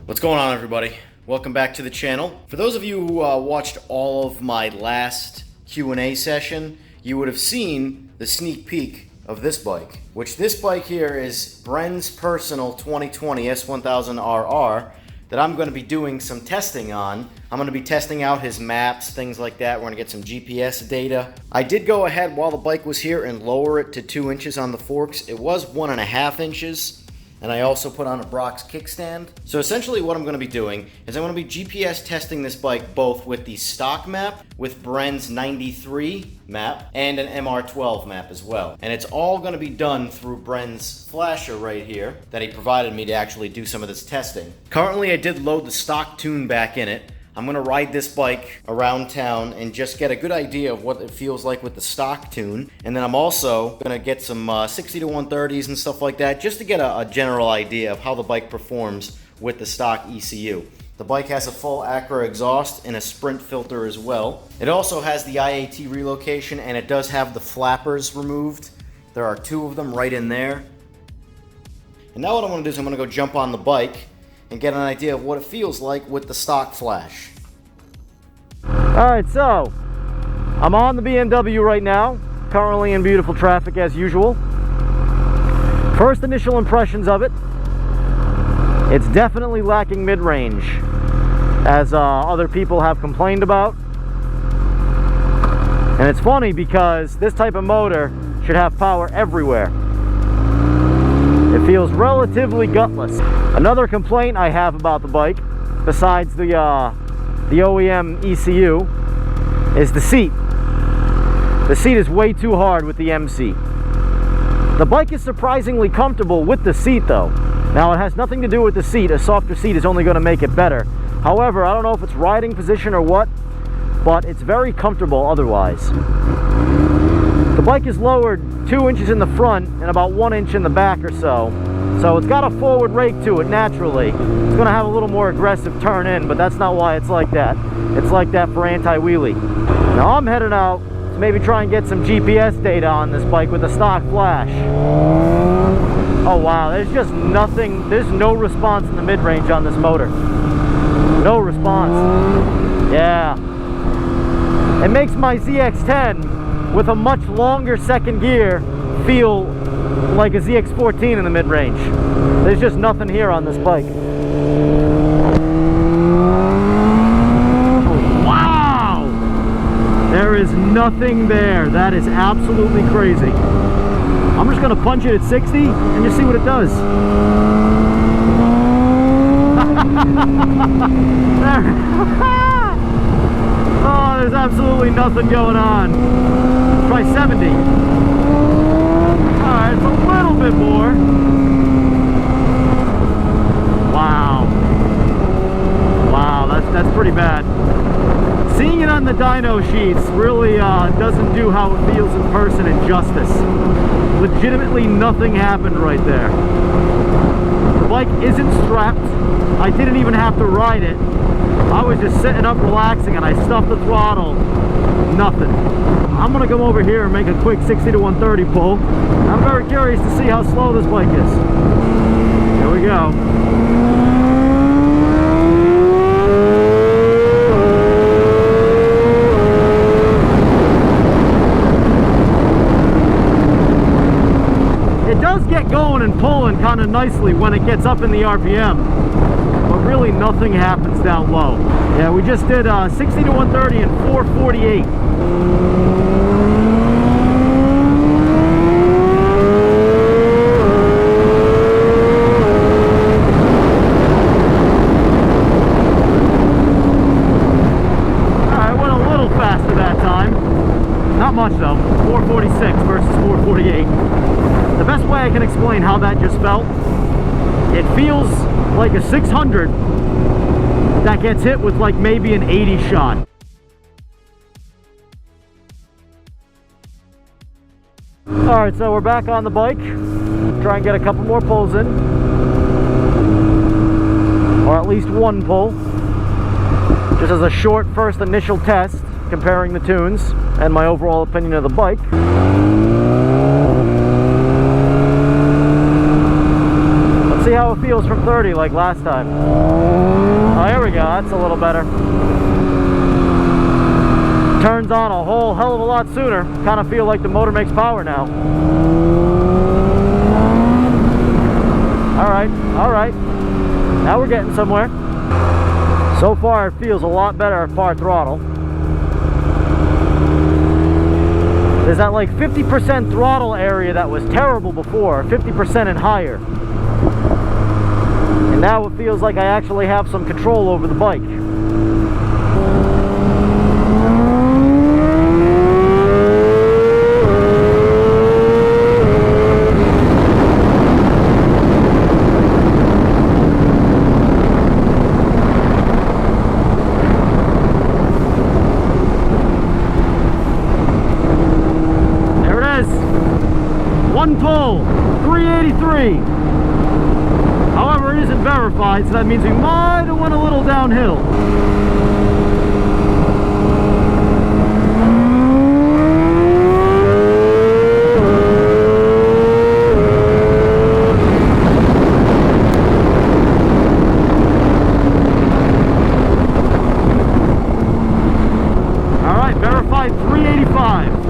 What's going on, everybody? Welcome back to the channel. For those of you who watched all of my last Q&A session, you would have seen the sneak peek of this bike, which this bike here is Bren's personal 2020 S1000RR that I'm going to be doing some testing on. I'm going to be testing out his maps, things like that. We're going to get some GPS data. I did go ahead while the bike was here and lower it to 2 inches on the forks. It was 1.5 inches. And I also put on a Brock's kickstand. So essentially what I'm going to be doing is I'm going to be GPS testing this bike both with the stock map, with Bren's 93 map, and an MR12 map as well. And it's all going to be done through Bren's flasher right here that he provided me to actually do some of this testing. Currently I did load the stock tune back in it. I'm going to ride this bike around town and just get a good idea of what it feels like with the stock tune. And then I'm also going to get some 60 to 130s and stuff like that just to get a general idea of how the bike performs with the stock ECU. The bike has a full Acura exhaust and a Sprint filter as well. It also has the IAT relocation and it does have the flappers removed. There are 2 of them right in there. And now what I'm going to do is I'm going to go jump on the bike and get an idea of what it feels like with the stock flash. Alright, so I'm on the BMW right now, currently in beautiful traffic as usual. First initial impressions of it, it's definitely lacking mid-range, as other people have complained about. And it's funny because this type of motor should have power everywhere. It feels relatively gutless. Another complaint I have about the bike, besides the OEM ECU, is the seat. The seat is way too hard with the MC. The bike is surprisingly comfortable with the seat though. Now it has nothing to do with the seat. A softer seat is only going to make it better. However, I don't know if it's riding position or what, but it's very comfortable otherwise. The bike is lowered 2 inches in the front and about 1 inch in the back or so. So it's got a forward rake to it naturally. It's going to have a little more aggressive turn in, but that's not why it's like that. It's like that for anti-wheelie. Now I'm heading out to maybe try and get some GPS data on this bike with a stock flash. Oh wow, there's just nothing, there's no response in the mid-range on this motor. No response. Yeah. It makes my ZX-10 with a much longer second gear feel like a ZX-14 in the mid-range. There's just nothing here on this bike. Wow! There is nothing there. That is absolutely crazy. I'm just going to punch it at 60 and just see what it does. Oh, there's absolutely nothing going on. Let's try 70. Alright, it's a little bit more. Wow. Wow, that's pretty bad. Seeing it on the dyno sheets really doesn't do how it feels in person injustice. Legitimately nothing happened right there. The bike isn't strapped. I didn't even have to ride it. I was just sitting up relaxing and I stuffed the throttle. Nothing. I'm going to come over here and make a quick 60 to 130 pull. I'm very curious to see how slow this bike is. Here we go. It does get going and pulling kind of nicely when it gets up in the RPM. But really nothing happens down low. Yeah, we just did 60 to 130 and 448. Alright, went a little faster that time. Not much though. 446 versus 448. The best way I can explain how that just felt, it feels like a 600 that gets hit with like maybe an 80 shot. Alright, so we're back on the bike. Try and get a couple more pulls in. Or at least one pull. Just as a short first initial test, comparing the tunes and my overall opinion of the bike. how it feels from 30 like last time. Oh, here we go. That's a little better. Turns on a whole hell of a lot sooner. Kind of feel like the motor makes power now. Alright, alright. Now we're getting somewhere. So far it feels a lot better at part throttle. There's that like 50% throttle area that was terrible before, 50% and higher. And now it feels like I actually have some control over the bike. One pull, 383. However, it isn't verified, so that means we might have went a little downhill. All right, verified 385.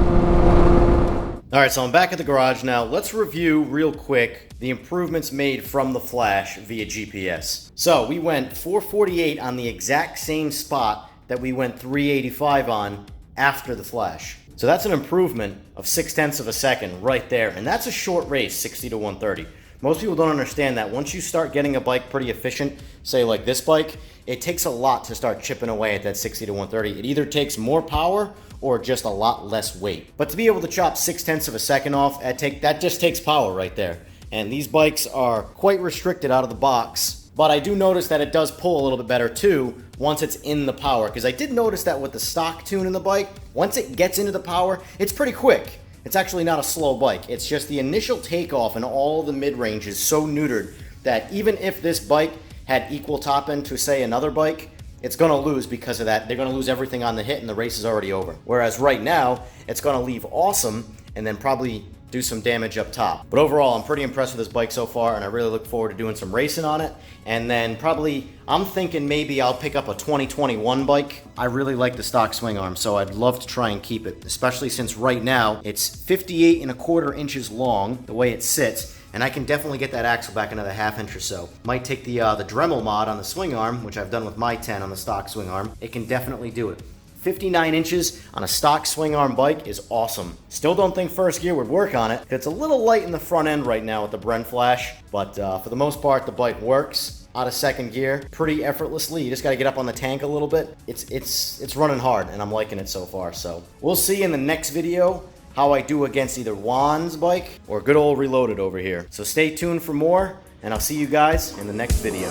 Alright, so I'm back at the garage now. Let's review real quick the improvements made from the Flash via GPS. So we went 448 on the exact same spot that we went 385 on after the Flash. So that's an improvement of 0.6 of a second right there, and that's a short race, 60 to 130. Most people don't understand that once you start getting a bike pretty efficient, say like this bike, it takes a lot to start chipping away at that 60 to 130. It either takes more power or just a lot less weight. But to be able to chop 0.6 of a second off, that just takes power right there. And these bikes are quite restricted out of the box. But I do notice that it does pull a little bit better too once it's in the power. Because I did notice that with the stock tune in the bike, once it gets into the power, it's pretty quick. It's actually not a slow bike. It's just the initial takeoff and all the mid-range is so neutered that even if this bike had equal top end to, say, another bike, it's going to lose because of that. They're going to lose everything on the hit and the race is already over. Whereas right now, it's going to leave awesome and then probably do some damage up top. But overall, I'm pretty impressed with this bike so far, and I really look forward to doing some racing on it. And then probably, I'm thinking maybe I'll pick up a 2021 bike. I really like the stock swing arm, so I'd love to try and keep it, especially since right now it's 58.25 inches long, the way it sits. And I can definitely get that axle back another 1/2 inch or so. Might take the Dremel mod on the swing arm, which I've done with my 10 on the stock swing arm. It can definitely do it. 59 inches on a stock swing arm bike is awesome. Still don't think first gear would work on it. It's a little light in the front end right now with the Bren Flash, but for the most part, the bike works out of second gear pretty effortlessly. You just got to get up on the tank a little bit. It's running hard, and I'm liking it so far. So we'll see in the next video how I do against either Juan's bike or good old Reloaded over here. So stay tuned for more, and I'll see you guys in the next video.